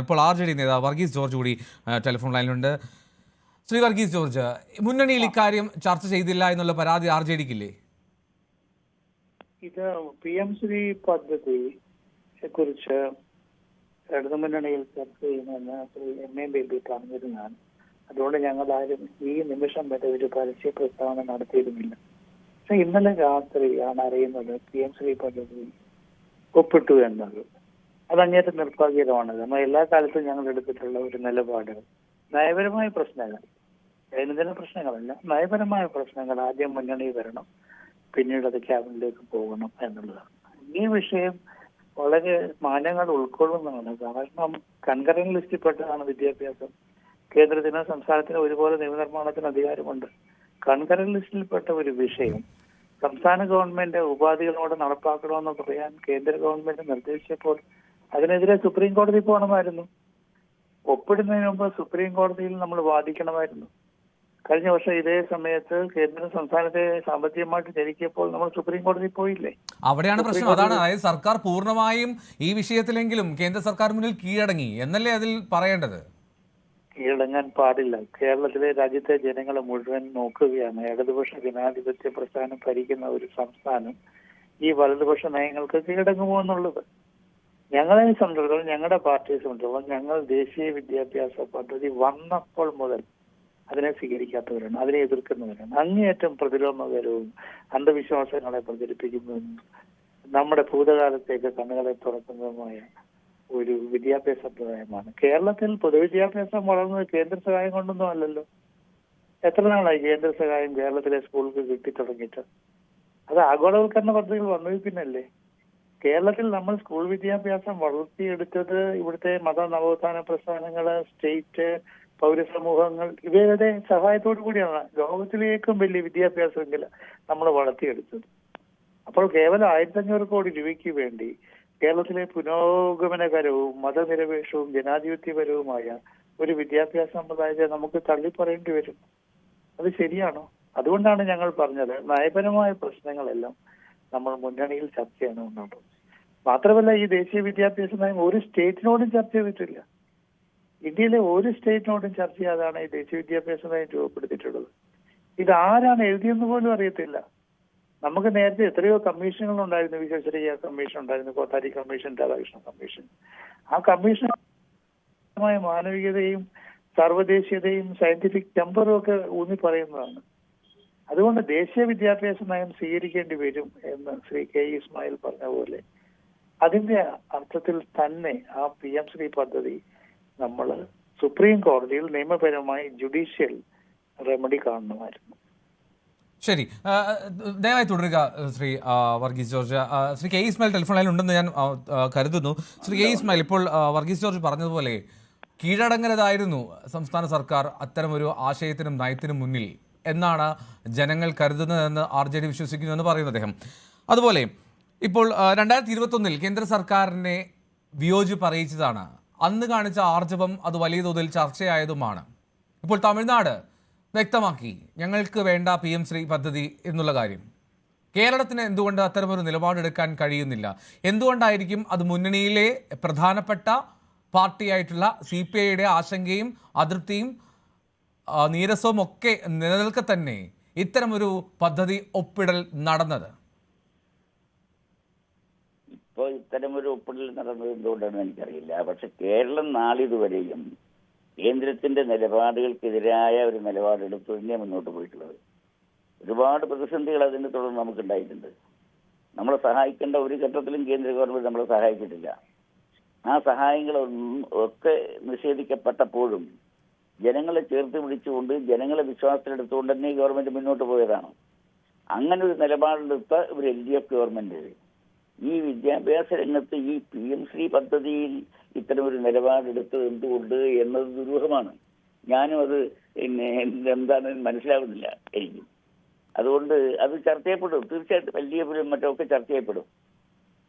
ഇപ്പോൾ RJD നേതാവ് Varghese George കൂടി ടെലിഫോൺ ലൈനിലുണ്ട്. ശ്രീ വർഗീസ് ജോർജ്, മുന്നണിയിൽ ഇക്കാര്യം ചർച്ച ചെയ്തില്ല എന്നുള്ള പരാതി RJDക്കില്ലേ? ഇത് PM ശ്രീ പദ്ധതിയെ കുറിച്ച് ഇടതുമുന്നണിയിൽ ചർച്ച ചെയ്യുമെന്ന് ശ്രീ MA ബേബി പറഞ്ഞിരുന്നതാണ്. അതുകൊണ്ട് ഞങ്ങൾ ആരും ഈ നിമിഷം വരെ ഒരു പരസ്യ പ്രസ്താവന നടത്തിയിരുന്നില്ല. പക്ഷെ ഇന്നലെ രാത്രിയാണ് അറിയുന്നത് PM ശ്രീ പദ്ധതി ഒപ്പിട്ടു എന്നത്. അത് അങ്ങേറ്റം നിർഭാഗ്യകരമാണ്. നമ്മൾ എല്ലാ കാലത്തും ഞങ്ങൾ എടുത്തിട്ടുള്ള ഒരു നിലപാട് നയപരമായ പ്രശ്നങ്ങൾ, ദൈനംദിന പ്രശ്നങ്ങളല്ല, നയപരമായ പ്രശ്നങ്ങൾ ആദ്യം മുന്നണി വരണം, പിന്നീട് അത് ക്യാബിനിലേക്ക് പോകണം എന്നുള്ളതാണ്. ഈ വിഷയം വളരെ മാനങ്ങൾ ഉൾക്കൊള്ളുന്നതാണ്. കാരണം കൺകറന്റ് ലിസ്റ്റിൽപ്പെട്ടതാണ് വിദ്യാഭ്യാസം. കേന്ദ്രത്തിന് സംസ്ഥാനത്തിന് ഒരുപോലെ നിയമനിർമ്മാണത്തിന് അധികാരമുണ്ട്. കൺകറന്റ് ലിസ്റ്റിൽപ്പെട്ട ഒരു വിഷയം സംസ്ഥാന ഗവൺമെന്റ് ഉപാധികളോട് നടപ്പാക്കണമെന്ന് പറയാൻ കേന്ദ്ര ഗവൺമെന്റ് നിർദ്ദേശിച്ചപ്പോൾ അതിനെതിരെ സുപ്രീം കോടതി പോകണമായിരുന്നു. ഒപ്പിടുന്നതിന് മുമ്പ് സുപ്രീം കോടതിയിൽ നമ്മൾ വാദിക്കണമായിരുന്നു. കഴിഞ്ഞ വർഷം ഇതേ സമയത്ത് കേന്ദ്ര സംസ്ഥാനത്തെ സാമ്പത്തികമായിട്ട് ഞെരുക്കിയപ്പോൾ നമ്മൾ സുപ്രീം കോടതി പോയില്ലേ? അവിടെയാണ് പ്രശ്നം. അതാണ്, അതായത് സർക്കാർ പൂർണ്ണമായും ഈ വിഷയത്തിലെങ്കിലും കേന്ദ്ര സർക്കാർ മുന്നിൽ കീഴടങ്ങി എന്നല്ലേ അതിൽ പറയേണ്ടത്? കീഴടങ്ങാൻ പാടില്ല. കേരളത്തിലെ രാജ്യത്തെ ജനങ്ങളെ മുഴുവൻ നോക്കുകയാണ്. ഇടതുപക്ഷ ജനാധിപത്യ പ്രസ്ഥാനം ഭരിക്കുന്ന ഒരു സംസ്ഥാനം ഈ വലതുപക്ഷ നയങ്ങൾക്ക് കീഴടങ്ങുമോ എന്നുള്ളത് ഞങ്ങളെ സംബന്ധിച്ചിടത്തോളം, ഞങ്ങളുടെ പാർട്ടിയെ സംബന്ധിച്ചിടത്തോളം, ഞങ്ങൾ ദേശീയ വിദ്യാഭ്യാസ പദ്ധതി വന്നപ്പോൾ മുതൽ അതിനെ സ്വീകരിക്കാത്തവരാണ്, അതിനെ എതിർക്കുന്നവരാണ്. അങ്ങേയറ്റം പ്രതിലോമകരവും അന്ധവിശ്വാസങ്ങളെ പ്രചരിപ്പിക്കുന്നതും നമ്മുടെ ഭൂതകാലത്തേക്ക് കണ്ണുകളെ തുറക്കുന്നതുമായ ഒരു വിദ്യാഭ്യാസ സമ്പ്രദായമാണ്. കേരളത്തിൽ പൊതുവിദ്യാഭ്യാസം വളർന്നത് കേന്ദ്ര സഹായം കൊണ്ടൊന്നും അല്ലല്ലോ. എത്ര നാളായി കേന്ദ്ര സഹായം കേരളത്തിലെ സ്കൂളുകൾക്ക് കിട്ടിത്തുടങ്ങിയിട്ട്? അത് ആഗോളവൽക്കരണ പദ്ധതികൾ വന്നതിൽ പിന്നല്ലേ. കേരളത്തിൽ നമ്മൾ സ്കൂൾ വിദ്യാഭ്യാസം വളർത്തിയെടുത്തത് ഇവിടുത്തെ മത നവോത്ഥാന പ്രസ്ഥാനങ്ങള്, സ്റ്റേറ്റ്, പൗരസമൂഹങ്ങൾ ഇവരുടെ സഹായത്തോടു കൂടിയാണ് ലോകത്തിലേക്കും വലിയ വിദ്യാഭ്യാസമെങ്കിലും നമ്മൾ വളർത്തിയെടുത്തത്. അപ്പോൾ കേവലം 1500 കോടി രൂപയ്ക്ക് വേണ്ടി കേരളത്തിലെ പുരോഗമനകരവും മതനിരപേക്ഷവും ജനാധിപത്യപരവുമായ ഒരു വിദ്യാഭ്യാസ സമ്പ്രദായത്തെ നമുക്ക് തള്ളിപ്പറയേണ്ടി വരും. അത് ശരിയാണോ? അതുകൊണ്ടാണ് ഞങ്ങൾ പറഞ്ഞത് നയപരമായ പ്രശ്നങ്ങളെല്ലാം നമ്മൾ മുന്നണിയിൽ ചർച്ച ചെയ്യണമെന്നുണ്ട്. മാത്രമല്ല, ഈ ദേശീയ വിദ്യാഭ്യാസ നയം ഒരു സ്റ്റേറ്റിനോടും ചർച്ച ചെയ്തിട്ടില്ല. ഇന്ത്യയിലെ ഒരു സ്റ്റേറ്റിനോടും ചർച്ച ചെയ്യാതാണ് ഈ ദേശീയ വിദ്യാഭ്യാസ നയം രൂപപ്പെടുത്തിയിട്ടുള്ളത്. ഇത് ആരാണ് എഴുതിയെന്ന് പോലും അറിയത്തില്ല. നമുക്ക് നേരത്തെ എത്രയോ കമ്മീഷനുകൾ ഉണ്ടായിരുന്നു. വിശ്വസനീയ കമ്മീഷൻ ഉണ്ടായിരുന്നു, കോത്താരി കമ്മീഷൻ, രാധാകൃഷ്ണ കമ്മീഷൻ. ആ കമ്മീഷൻ മാനവികതയും സർവ്വദേശീയതയും സയന്റിഫിക് ടെമ്പറും ഒക്കെ ഊന്നി പറയുന്നതാണ്. അതുകൊണ്ട് ദേശീയ വിദ്യാഭ്യാസ നയം സ്വീകരിക്കേണ്ടി വരും എന്ന് ശ്രീ K. ഇസ്മായിൽ പറഞ്ഞ പോലെ അതിന്റെ അർത്ഥത്തിൽ തന്നെ ആ PM ശ്രീ പദ്ധതി നമ്മൾ സുപ്രീം കോടതിയിൽ നിയമപരമായി ജുഡീഷ്യൽ റെമഡി കാണണമായിരുന്നു. ശരി, ദയവായി തുടരുക Shri Varghese George. Shri K. Ismail telephone ലൈനിൽ ഉണ്ടെന്ന് ഞാൻ കരുതുന്നു. ശ്രീ K. ഇസ്മായിൽ, ഇപ്പോൾ വർഗീസ് ജോർജ് പറഞ്ഞതുപോലെ കീഴടങ്ങരുതായിരുന്നു സംസ്ഥാന സർക്കാർ അത്തരമൊരു ആശയത്തിനും നയത്തിനും മുന്നിൽ എന്നാണ് ജനങ്ങൾ കരുതുന്നതെന്ന് RJD വിശ്വസിക്കുന്നു എന്ന് പറയുന്നു അദ്ദേഹം. അതുപോലെ ഇപ്പോൾ 2021 കേന്ദ്ര സർക്കാരിനെ വിയോജിപ്പ് അറിയിച്ചതാണ്. അന്ന് കാണിച്ച ആർജവം അത് വലിയ തോതിൽ ചർച്ചയായതുമാണ്. ഇപ്പോൾ തമിഴ്നാട് വ്യക്തമാക്കി ഞങ്ങൾക്ക് വേണ്ട PM ശ്രീ പദ്ധതി എന്നുള്ള കാര്യം. കേരളത്തിന് എന്തുകൊണ്ട് അത്തരമൊരു നിലപാടെടുക്കാൻ കഴിയുന്നില്ല? എന്തുകൊണ്ടായിരിക്കും? അത് മുന്നണിയിലെ പ്രധാനപ്പെട്ട പാർട്ടിയായിട്ടുള്ള CPIയുടെ ആശങ്കയും അതൃപ്തിയും നീരസവും ഒക്കെ നിലനിൽക്കെ തന്നെ ഇത്തരമൊരു പദ്ധതി ഒപ്പിടൽ നടന്നത്? ഇപ്പോൾ ഇത്തരമൊരു ഒപ്പിടൽ നടന്നത് എന്തുകൊണ്ടാണെന്ന് എനിക്കറിയില്ല. പക്ഷെ കേരളം നാളിതുവരെയും കേന്ദ്രത്തിന്റെ നിലപാടുകൾക്കെതിരായ ഒരു നിലപാടെടുത്ത് തന്നെയാണ് മുന്നോട്ട് പോയിട്ടുള്ളത്. ഒരുപാട് പ്രതിസന്ധികൾ അതിനെ തുടർന്ന് നമുക്കുണ്ടായിട്ടുണ്ട്. നമ്മളെ സഹായിക്കേണ്ട ഒരു ഘട്ടത്തിലും കേന്ദ്ര ഗവൺമെന്റ് നമ്മളെ സഹായിച്ചിട്ടില്ല. ആ സഹായങ്ങളൊന്നും ഒക്കെ നിഷേധിക്കപ്പെട്ടപ്പോഴും ജനങ്ങളെ ചേർത്ത് പിടിച്ചുകൊണ്ട് ജനങ്ങളെ വിശ്വാസത്തിലെടുത്തുകൊണ്ട് തന്നെ ഈ ഗവൺമെന്റ് മുന്നോട്ട് പോയതാണ്. അങ്ങനെ ഒരു നിലപാടെടുത്ത ഒരു LDF ഗവൺമെന്റ് ഈ വിദ്യാഭ്യാസ രംഗത്ത് ഈ PM ശ്രീ പദ്ധതിയിൽ ഇത്തരം ഒരു നിലപാടെടുത്തത് എന്തുകൊണ്ട് എന്നത് ദുരൂഹമാണ്. ഞാനും അത് എന്താണ് മനസ്സിലാവുന്നില്ല എനിക്ക്. അതുകൊണ്ട് അത് ചർച്ച ചെയ്യപ്പെടും, തീർച്ചയായിട്ടും LDFലും മറ്റൊക്കെ ചർച്ച ചെയ്യപ്പെടും.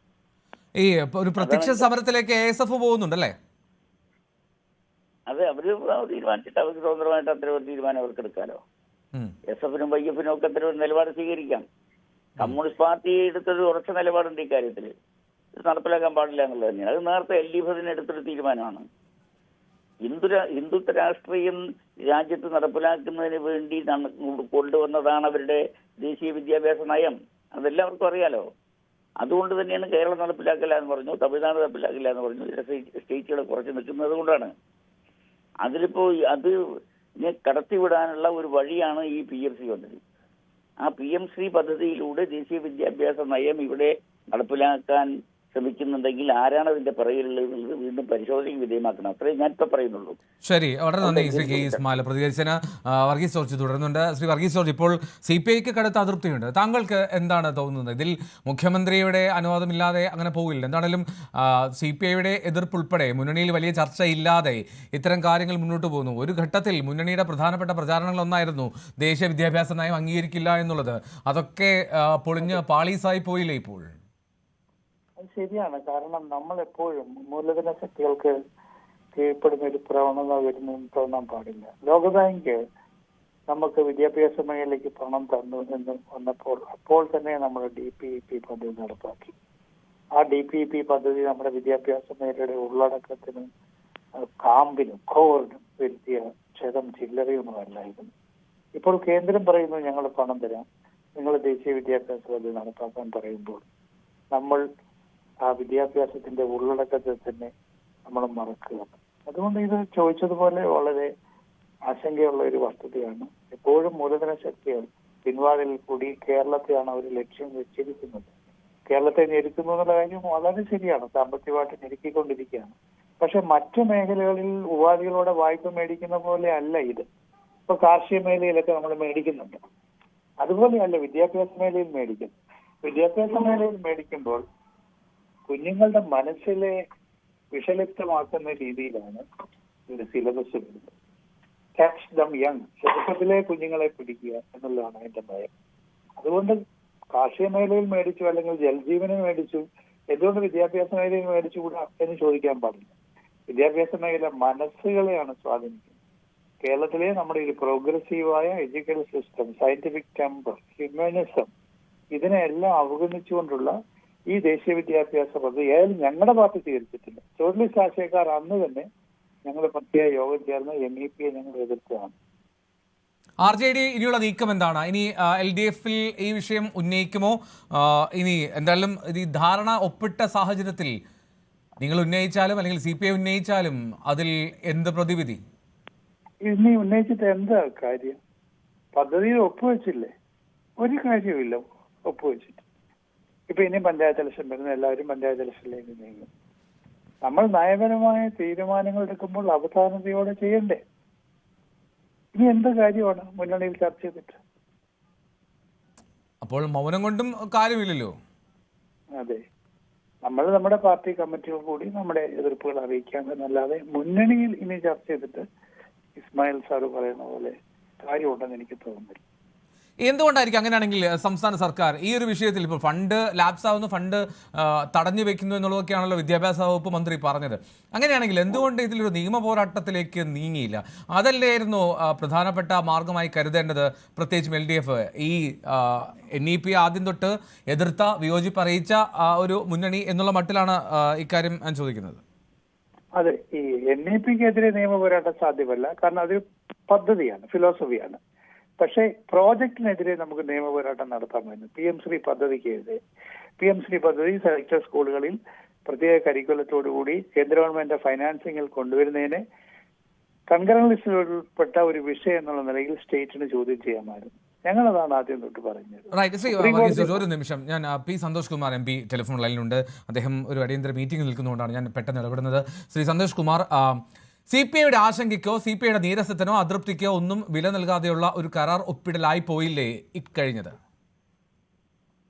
ഈ ഒരു പ്രത്യക്ഷ സമരത്തിലേക്ക് ASF പോകുന്നുണ്ടല്ലേ? അത് അവര് തീരുമാനിച്ചിട്ട് അവർക്ക് സ്വതന്ത്രമായിട്ട് അത്തരം ഒരു തീരുമാനം അവർക്ക് എടുക്കാലോ. SF-നും YF-നും ഒക്കെ അത്തരം ഒരു നിലപാട് സ്വീകരിക്കാം. കമ്മ്യൂണിസ്റ്റ് പാർട്ടി എടുത്തൊരു ഉറച്ച നിലപാടുണ്ട് ഇക്കാര്യത്തിൽ. ഇത് നടപ്പിലാക്കാൻ പാടില്ല എന്നുള്ളത് തന്നെയാണ്. അത് നേരത്തെ LDF എടുത്തൊരു തീരുമാനമാണ്. ഹിന്ദുത്വ രാഷ്ട്രീയം രാജ്യത്ത് നടപ്പിലാക്കുന്നതിന് വേണ്ടി കൊണ്ടുവന്നതാണ് അവരുടെ ദേശീയ വിദ്യാഭ്യാസ നയം. അതെല്ലാവർക്കും അറിയാലോ. അതുകൊണ്ട് തന്നെയാണ് കേരളം നടപ്പിലാക്കില്ല എന്ന് പറഞ്ഞു, തമിഴ്നാട് നടപ്പിലാക്കില്ല എന്ന് പറഞ്ഞു, സ്റ്റേറ്റുകൾ കുറച്ച് നിൽക്കുന്നത് കൊണ്ടാണ്. അതിലിപ്പോ അത് കടത്തിവിടാനുള്ള ഒരു വഴിയാണ് ഈ PMC പദ്ധതി. ആ PMC പദ്ധതിയിലൂടെ ദേശീയ വിദ്യാഭ്യാസ നയം ഇവിടെ നടപ്പിലാക്കാൻ ശ്രമിക്കുന്നുണ്ടെങ്കിൽ ആരാണ് അതിന്റെ പിറകിലുള്ളത് എന്നുള്ളത് വീണ്ടും പരിശോധനയ്ക്ക് വിധേയമാക്കണം. അത്രേ ഞാൻ ഇപ്പൊ പറയുന്നുള്ളൂ. ശരി, വളരെ നന്ദി ശ്രീ കെ ഇസ്മായിൽ. പ്രതികരിച്ചതിന് വർഗീസ് ജോർജ് തുടരുന്നുണ്ട്. ശ്രീ വർഗീസ് ജോർജ്, ഇപ്പോൾ CPIക്ക് കടുത്ത അതൃപ്തിയുണ്ട്. താങ്കൾക്ക് എന്താണ് തോന്നുന്നത്? ഇതിൽ മുഖ്യമന്ത്രിയുടെ അനുവാദമില്ലാതെ അങ്ങനെ പോകില്ല. എന്താണെങ്കിലും CPIയുടെ എതിർപ്പുൾപ്പെടെ മുന്നണിയിൽ വലിയ ചർച്ചയില്ലാതെ ഇത്തരം കാര്യങ്ങൾ മുന്നോട്ട് പോകുന്നു. ഒരു ഘട്ടത്തിൽ മുന്നണിയുടെ പ്രധാനപ്പെട്ട പ്രചാരണങ്ങളൊന്നായിരുന്നു ദേശീയ വിദ്യാഭ്യാസ നയം അംഗീകരിക്കില്ല എന്നുള്ളത്. അതൊക്കെ പൊളിഞ്ഞ് പാളീസായി പോയില്ലേ ഇപ്പോൾ? അത് ശരിയാണ്. കാരണം നമ്മൾ എപ്പോഴും മൂലധന ശക്തികൾക്ക് കീഴ്പ്പെടുന്ന ഒരു പ്രവണത വരുന്നതെന്ന് തോന്നാൻ പാടില്ല. ലോകബാങ്ക് നമുക്ക് വിദ്യാഭ്യാസ മേഖലയ്ക്ക് പണം തന്നു എന്ന് വന്നപ്പോൾ അപ്പോൾ തന്നെ നമ്മൾ DPEP പദ്ധതി നടപ്പാക്കി. ആ DPEP പദ്ധതി നമ്മുടെ വിദ്യാഭ്യാസ മേഖലയുടെ ഉള്ളടക്കത്തിനും കാമ്പിനും കോറിനും വരുത്തിയ ക്ഷതം ചില്ലറയൊന്നുമല്ലായിരുന്നു. ഇപ്പോൾ കേന്ദ്രം പറയുന്നു ഞങ്ങൾ പണം തരാം, നിങ്ങൾ ദേശീയ വിദ്യാഭ്യാസ പദ്ധതി നടപ്പാക്കാൻ പറയുമ്പോൾ നമ്മൾ ആ വിദ്യാഭ്യാസത്തിന്റെ ഉള്ളടക്കത്തെ തന്നെ നമ്മൾ മറക്കുകയാണ്. അതുകൊണ്ട് ഇത് ചോദിച്ചതുപോലെ വളരെ ആശങ്കയുള്ള ഒരു വസ്തുതയാണ്. എപ്പോഴും മൂലധന ശക്തികൾ പിൻവാതിൽ കൂടി കേരളത്തെയാണ് അവർ ലക്ഷ്യം വെച്ചിരിക്കുന്നത്. കേരളത്തെ ഞെരുക്കുന്നു എന്നുള്ള കാര്യം വളരെ ശരിയാണ്. സാമ്പത്തികമായിട്ട് ഞെരുക്കിക്കൊണ്ടിരിക്കുകയാണ്. പക്ഷെ മറ്റു മേഖലകളിൽ ഉപാധികളോടെ വായ്പ മേടിക്കുന്ന പോലെ അല്ല ഇത്. ഇപ്പൊ കാർഷിക മേഖലയിലൊക്കെ നമ്മൾ മേടിക്കുന്നുണ്ട്. അതുപോലെയല്ല വിദ്യാഭ്യാസ മേഖലയിൽ മേടിക്കുന്നത്. വിദ്യാഭ്യാസ മേഖലയിൽ മേടിക്കുമ്പോൾ കുഞ്ഞുങ്ങളുടെ മനസ്സിലെ വിഷലിപ്തമാക്കുന്ന രീതിയിലാണ് ഒരു സിലബസ് വരുന്നത്. ക്യാച്ച് ദം യങ്, ചെറുപ്പത്തിലെ കുഞ്ഞുങ്ങളെ പിടിക്കുക എന്നുള്ളതാണ് അതിന്റെ നയം. അതുകൊണ്ട് കാർഷിക മേഖലയിൽ മേടിച്ചു അല്ലെങ്കിൽ ജൽജീവനെ മേടിച്ചു, എന്തുകൊണ്ട് വിദ്യാഭ്യാസ മേഖലയിൽ മേടിച്ചുകൂടാ എന്ന് ചോദിക്കാൻ പാടില്ല. വിദ്യാഭ്യാസ മേഖല മനസ്സുകളെയാണ് സ്വാധീനിക്കുന്നത്. കേരളത്തിലെ നമ്മുടെ ഒരു പ്രോഗ്രസീവായ education system, scientific temper, humanism, ഇതിനെല്ലാം അവഗണിച്ചുകൊണ്ടുള്ള ഈ ദേശീയ വിദ്യാഭ്യാസ പദ്ധതി ഏതായാലും ഞങ്ങളുടെ പാർട്ടി സ്വീകരിച്ചിട്ടില്ല. സോഷ്യലിസ്റ്റ് രാഷ്ട്രീയക്കാർ അന്ന് തന്നെ ഞങ്ങൾ പ്രത്യേക യോഗം ചേർന്ന് MEPയെ ഞങ്ങൾ എതിർത്തതാണ്. RJD ഇനിയുള്ള നീക്കം എന്താണ്? ഇനി LDFൽ ഈ വിഷയം ഉന്നയിക്കുമോ? ഇനി എന്തായാലും ഈ ധാരണ ഒപ്പിട്ട സാഹചര്യത്തിൽ നിങ്ങൾ ഉന്നയിച്ചാലും അല്ലെങ്കിൽ CPI ഉന്നയിച്ചാലും അതിൽ എന്ത് പ്രതിവിധി? ഇനി ഉന്നയിച്ചിട്ട് എന്താ കാര്യം? പദ്ധതിയിൽ ഒപ്പുവെച്ചില്ലേ? ഒരു കാര്യമില്ല ഒപ്പുവെച്ചിട്ട്. ഇപ്പൊ ഇനി പഞ്ചായത്ത് ഇലക്ഷൻ വരുന്ന എല്ലാവരും പഞ്ചായത്ത് ഇലക്ഷനിലേക്ക് നീങ്ങും. നമ്മൾ നയപരമായ തീരുമാനങ്ങൾ എടുക്കുമ്പോൾ അവധാനതയോടെ ചെയ്യണ്ടേ? ഇനി എന്ത് കാര്യമാണ് മുന്നണിയിൽ ചർച്ച ചെയ്തിട്ട്? അപ്പോൾ മൗനം കൊണ്ടും കാര്യമില്ലല്ലോ. അതെ, നമ്മൾ നമ്മുടെ പാർട്ടി കമ്മിറ്റിയോട് കൂടി നമ്മുടെ എതിർപ്പുകൾ അറിയിക്കാമെന്നല്ലാതെ മുന്നണിയിൽ ഇനി ചർച്ച ചെയ്തിട്ട് ഇസ്മായിൽ സാറ് പറയുന്ന പോലെ കാര്യമുണ്ടെന്ന് എനിക്ക് തോന്നുന്നില്ല. എന്തുകൊണ്ടായിരിക്കും അങ്ങനെയാണെങ്കിൽ സംസ്ഥാന സർക്കാർ ഈ ഒരു വിഷയത്തിൽ ഇപ്പോൾ ഫണ്ട് ലാപ്സ് ആവുന്ന ഫണ്ട് തടഞ്ഞു വെക്കുന്നു എന്നുള്ളതൊക്കെയാണല്ലോ വിദ്യാഭ്യാസ വകുപ്പ് മന്ത്രി പറഞ്ഞത്. അങ്ങനെയാണെങ്കിൽ എന്തുകൊണ്ട് ഇതിലൊരു നിയമ പോരാട്ടത്തിലേക്ക് നീങ്ങിയില്ല? അതല്ലായിരുന്നു പ്രധാനപ്പെട്ട മാർഗമായി കരുതേണ്ടത്? പ്രത്യേകിച്ചും LDF ഈ NEP ആദ്യം തൊട്ട് എതിർത്ത, വിയോജിപ്പ് അറിയിച്ച ഒരു മുന്നണി എന്നുള്ള മട്ടിലാണ് ഇക്കാര്യം ഞാൻ ചോദിക്കുന്നത്. അതെ, ഈ NEPക്കെതിരെ നിയമ പോരാട്ടം സാധ്യമല്ല. കാരണം അതൊരു പദ്ധതിയാണ്, ഫിലോസഫിയാണ്. പക്ഷേ പ്രോജക്റ്റിനെതിരെ നമുക്ക് നിയമ പോരാട്ടം നടത്താമായിരുന്നു. PMC പദ്ധതിക്കെതിരെ. PMC പദ്ധതി സെലക്ടഡ് സ്കൂളുകളിൽ പ്രത്യേക കരിക്കുലത്തോടുകൂടി കേന്ദ്ര ഗവൺമെന്റ് ഫൈനാൻസിങ്ങിൽ കൊണ്ടുവരുന്നതിന് കൺകറന്റ് ലിസ്റ്റിൽ ഉൾപ്പെട്ട ഒരു വിഷയം എന്നുള്ള നിലയിൽ സ്റ്റേറ്റിന് ചോദ്യം ചെയ്യാമായിരുന്നു. ഞങ്ങളതാണ് ആദ്യം തൊട്ട് പറഞ്ഞത്. ഒരു നിമിഷം, ഞാൻ P. Santhosh Kumar MP telephone ലൈനിലുണ്ട്. അദ്ദേഹം ഒരു അടിയന്തര മീറ്റിംഗ് നിൽക്കുന്നതുകൊണ്ടാണ് ഞാൻ പെട്ടെന്ന് ഇടപെടുന്നത്. ശ്രീ സന്തോഷ് കുമാർ, CPIയുടെ ആശങ്കയ്ക്കോ CPIയുടെ നീരസത്തിനോ അതൃപ്തിക്കോ ഒന്നും വില നൽകാതെയുള്ള ഒരു കരാർ ഒപ്പിടലായി പോയില്ലേ ഇക്കഴിഞ്ഞത്?